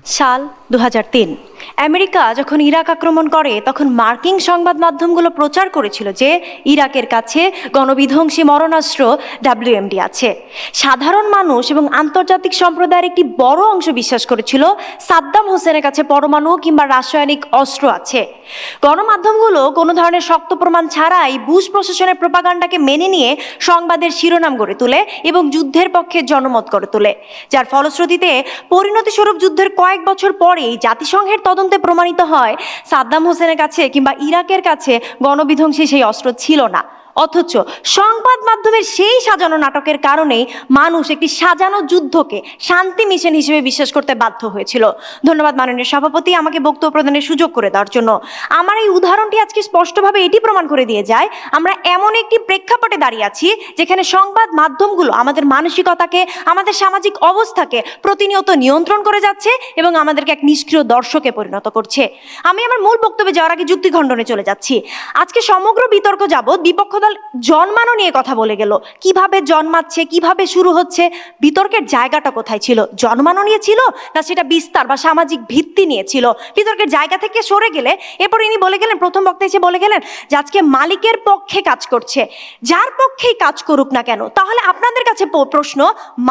সাল 2003 আমেরিকা যখন ইরাক আক্রমণ করে তখন মার্কিন সংবাদ মাধ্যমগুলো প্রচার করেছিল যে ইরাকের কাছে গণবিধ্বংসী মরণাস্ত্র WMD আছে। সাধারণ মানুষ এবং আন্তর্জাতিক সম্প্রদায়ের একটি বড় অংশ বিশ্বাস করেছিল সাদ্দাম হোসেনের কাছে পরমাণু কিংবা রাসায়নিক অস্ত্র আছে। গণমাধ্যমগুলো কোনো ধরনের শক্ত প্রমাণ ছাড়াই বুশ প্রশাসনের প্রোপাগান্ডাকে মেনে নিয়ে সংবাদের শিরোনাম গড়ে তোলে এবং যুদ্ধের পক্ষে জনমত গড়ে তোলে, যার ফলশ্রুতিতে পরিণতিস্বরূপ যুদ্ধের কয়েক বছর পরেই জাতিসংঘের তদন্তে প্রমাণিত হয় সাদ্দাম হোসেনের কাছে কিংবা ইরাকের কাছে গণবিধ্বংসী সেই অস্ত্র ছিল না। অথচ সংবাদ মাধ্যমের সেই সাজানো নাটকের কারণেই মানুষ একটি সাজানো যুদ্ধকে শান্তি মিশন হিসেবে বিশ্বাস করতে বাধ্য হয়েছিল। ধন্যবাদ মাননীয় সভাপতি, আমাকে বক্তব্য প্রদানের সুযোগ করে দেওয়ার জন্য। আমার এই উদাহরণটি আজকে স্পষ্টভাবে এটি প্রমাণ করে দিয়ে যায় আমরা এমন একটি প্রেক্ষাপটে দাঁড়িয়ে আছি যেখানে সংবাদ মাধ্যমগুলো আমাদের মানসিকতাকে, আমাদের সামাজিক অবস্থাকে প্রতিনিয়ত নিয়ন্ত্রণ করে যাচ্ছে এবং আমাদেরকে এক নিষ্ক্রিয় দর্শকে পরিণত করছে। আমি আমার মূল বক্তব্যে যাওয়ার আগে যুক্তি খণ্ডনে চলে যাচ্ছি। আজকে সমগ্র বিতর্ক যাবৎ বিপক্ষ জন্মানো নিয়ে কথা বলে গেল, কিভাবে জন্মাচ্ছে, কিভাবে শুরু হচ্ছে, বিতর্কের জায়গাটা কোথায় ছিল? জন্মানো নিয়ে ছিল না সেটা বিস্তার বা সামাজিক ভিত্তি নিয়ে ছিল? বিতর্কের জায়গা থেকে সরে গেলে এরপর ইনি বলে গেলেন, প্রথম বক্তা এসে বলে গেলেন যে আজকে মালিকের পক্ষে কাজ করছে। যার পক্ষেই কাজ করুক না কেন, তাহলে আপনাদের কাছে প্রশ্ন,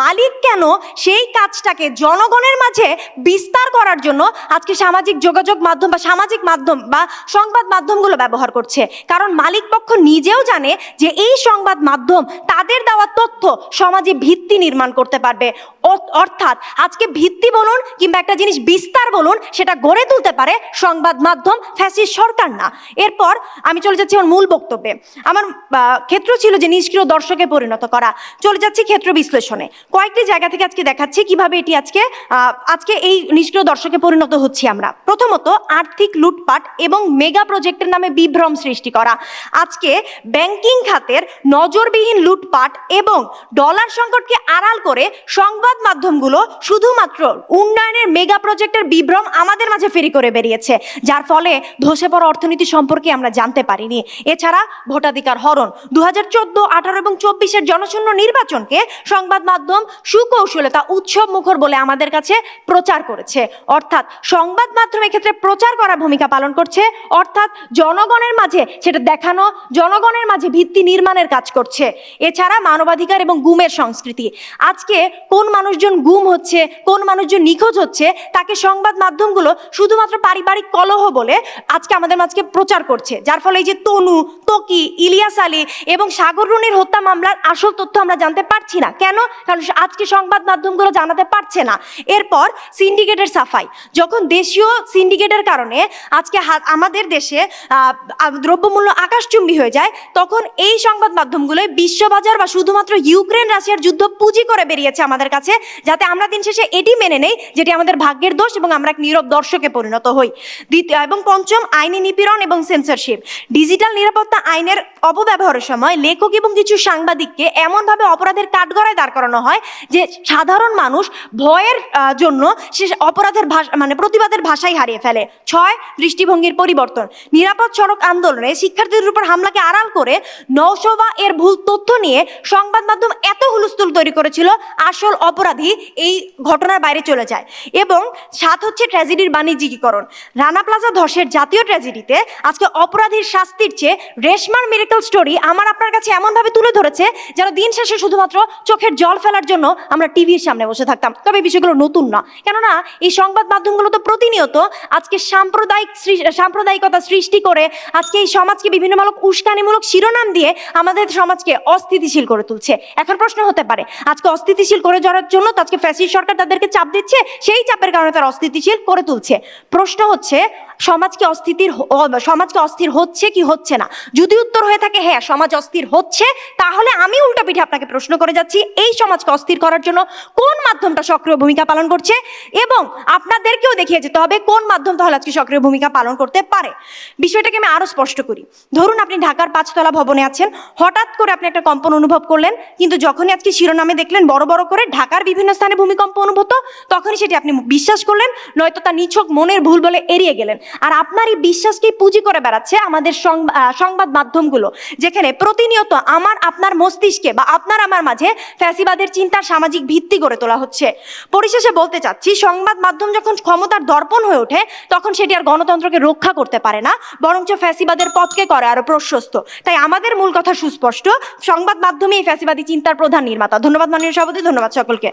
মালিক কেন সেই কাজটাকে জনগণের মাঝে বিস্তার করার জন্য আজকে সামাজিক যোগাযোগ মাধ্যম বা সামাজিক মাধ্যম বা সংবাদ মাধ্যমগুলো ব্যবহার করছে? কারণ মালিক পক্ষ নিজেও জানে যে এই সংবাদ মাধ্যম তাদের দেওয়া তথ্য সমাজে ভিত্তি নির্মাণ করতে পারবে। অর্থাৎ আজকে ভিত্তি বলুন কিংবা একটা জিনিস বিস্তার বলুন, সেটা গড়ে তুলতে পারে সংবাদ মাধ্যম, ফ্যাসিস্ট সরকার না। এরপর আমি চলে যাচ্ছি আমার মূল বক্তব্যে। আমার ক্ষেত্র ছিল যে নিষ্ক্রিয় দর্শকে পরিণত করা। চলে যাচ্ছি ক্ষেত্র বিশ্লেষণে। কয়েকটি জায়গা থেকে আজকে দেখাচ্ছি কিভাবে এটি আজকে এই নিষ্ক্রিয় দর্শকে পরিণত হচ্ছি আমরা। প্রথমত, আর্থিক লুটপাট এবং মেগা প্রজেক্টের নামে বিভ্রম সৃষ্টি করা। আজকে ব্যাংকিং খাতের নজরবিহীন লুটপাট এবং ডলার সংকটকে আড়াল করে সংবাদ মাধ্যমগুলো শুধুমাত্র উন্নয়নের মেগা প্রজেক্টের বিভ্রম আমাদের মাঝে ফেরি করে বেরিয়েছে, যার ফলে ধসে পড়া অর্থনীতি সম্পর্কে আমরা জানতে পারিনি। এছাড়া ভোটাধিকার হরণ, 2014, 18 এবং 24-এর জনশূন্য নির্বাচনকে সংবাদ মাধ্যম সুকৌশলে তা উৎসব মুখর বলে আমাদের কাছে প্রচার করেছে। অর্থাৎ সংবাদ মাধ্যম এক্ষেত্রে প্রচার করার ভূমিকা পালন করছে, অর্থাৎ জনগণের মাঝে সেটা দেখানো, জনগণের মাঝে ভিত্তি নির্মাণের কাজ করছে। এছাড়া মানবাধিকার এবং গুমের সংস্কৃতি। আজকে কোন মানুষজন গুম হচ্ছে, কোন মানুষজন নিখোঁজ হচ্ছে, তাকে সংবাদ মাধ্যমগুলো শুধুমাত্র পারিবারিক কলহ বলে আজকে আমাদের মাঝে প্রচার করছে, যার ফলে এই যে তনু, তকি, ইলিয়াস আলী এবং সাগর রুনির হত্যা মামলার আসল তথ্য আমরা জানতে পারছি না। কেন? কারণ আজকে সংবাদ মাধ্যমগুলো জানাতে পারছে না। এরপর সিন্ডিকেটের সাফাই। যখন দেশীয় সিন্ডিকেটের কারণে আজকে আমাদের দেশে দ্রব্যমূল্য আকাশচুম্বী হয়ে যায়, তখন এই সংবাদ মাধ্যমগুলোই বিশ্ববাজার বা শুধুমাত্র ইউক্রেন রাশিয়ার যুদ্ধ পুঁজি করে বেরিয়েছে আমাদের কাছে, যাতে আমরা দিন শেষে এটি মেনে নেই যেটি আমাদের ভাগ্যের দোষ এবং আমরা এক নীরব দর্শকে পরিণত হই। এবং পঞ্চম, আইনি নিপীড়ন এবং সেন্সরশিপ। ডিজিটাল নিরাপত্তা আইনের অপব্যবহারের সময় লেখক এবং কিছু সাংবাদিককে এমনভাবে অপরাধের কাঠগড়ায় দাঁড় করানো হয় যে সাধারণ মানুষ ভয়ের জন্য সে অপরাধের প্রতিবাদের ভাষাই হারিয়ে ফেলে। 6, দৃষ্টিভঙ্গির পরিবর্তন। নিরাপদ সড়ক আন্দোলনে শিক্ষার্থীদের উপর হামলাকে আড়াল করে নওশোবা এর ভুল তথ্য নিয়ে সংবাদ মাধ্যম এত হুলস্থুল তৈরি করেছিল, আসল অপরাধী এই ঘটনার বাইরে চলে যায়। এবং 7 হচ্ছে ট্র্যাজেডির বাণিজ্যিকীকরণ। রানা প্লাজা ধসের জাতীয় ট্র্যাজেডিতে আজকে অপরাধীর শাস্তির চেয়ে রেশমার মিরাকল স্টোরি আমার আপনার কাছে এমনভাবে তুলে ধরেছে যেন দিন শেষে শুধুমাত্র চোখের জল ফেলার জন্য আমরা টিভির সামনে বসে থাকতাম। তবে এই বিষয়গুলো নতুন না, কেননা এই সংবাদ মাধ্যমগুলো তো প্রতিনিয়ত আজকে সাম্প্রদায়িকতা সৃষ্টি করে আজকে এই সমাজকে বিভিন্নমূলক উস্কানিমূলক শিরোনাম দিয়ে আমাদের সমাজকে অস্থিতিশীল করে তুলছে। এখন প্রশ্ন হতে পারে, আজকে অস্থিতিশীল করে যাওয়ার জন্য তো আজকে ফ্যাসিস্ট সরকার তাদেরকে চাপ দিচ্ছে, সেই চাপের কারণে তারা অস্থিতিশীল করে তুলছে। প্রশ্ন হচ্ছে, সমাজকে অস্থির হচ্ছে কি হচ্ছে না? যদি উত্তর হয়ে থাকে হ্যাঁ সমাজ অস্থির হচ্ছে, তাহলে আমি উল্টা পিঠে আপনাকে প্রশ্ন করে যাচ্ছি, এই সমাজকে অস্থির করার জন্য কোন মাধ্যমটা সক্রিয় ভূমিকা পালন করছে, এবং আপনাদেরকেও দেখিয়ে যেতে হবে কোন মাধ্যম তাহলে আজকে সক্রিয় ভূমিকা পালন করতে পারে। বিষয়টাকে আমি আরো স্পষ্ট করি। ধরুন আপনি ঢাকার 5 তলা ভবনে আছেন, হঠাৎ করে আপনি একটা কম্পন অনুভব করলেন, কিন্তু যখনই আজকে শিরোনামে দেখলেন বড় বড় করে ঢাকার বিভিন্ন স্থানে ভূমিকম্প অনুভূত, তখনই সেটি আপনি বিশ্বাস করলেন, নয়তো তা নিছক মনের ভুল বলে এড়িয়ে গেলেন। আর আপনার এই বিশ্বাসকেই পুঁজি করে বেড়াচ্ছে আমাদের সংবাদ মাধ্যমগুলো, যেখানে প্রতিনিয়ত আমার আপনার মস্তিষ্কে বা আপনার আমার মাঝে ফ্যাসিবাদের চিন্তার সামাজিক ভিত্তি গড়ে তোলা হচ্ছে। পরিশেষে বলতে চাচ্ছি, সংবাদ মাধ্যম যখন ক্ষমতার দর্পণ হয়ে ওঠে, তখন সেটি আর গণতন্ত্রকে রক্ষা করতে পারে না, বরঞ্চ ফ্যাসিবাদের পথকে করে আরো প্রশস্ত। তাই আমাদের মূল কথা সুস্পষ্ট, সংবাদ মাধ্যমেই ফ্যাসিবাদী চিন্তার প্রধান নির্মাতা। ধন্যবাদ মাননীয় সভাপতি, ধন্যবাদ সকলকে।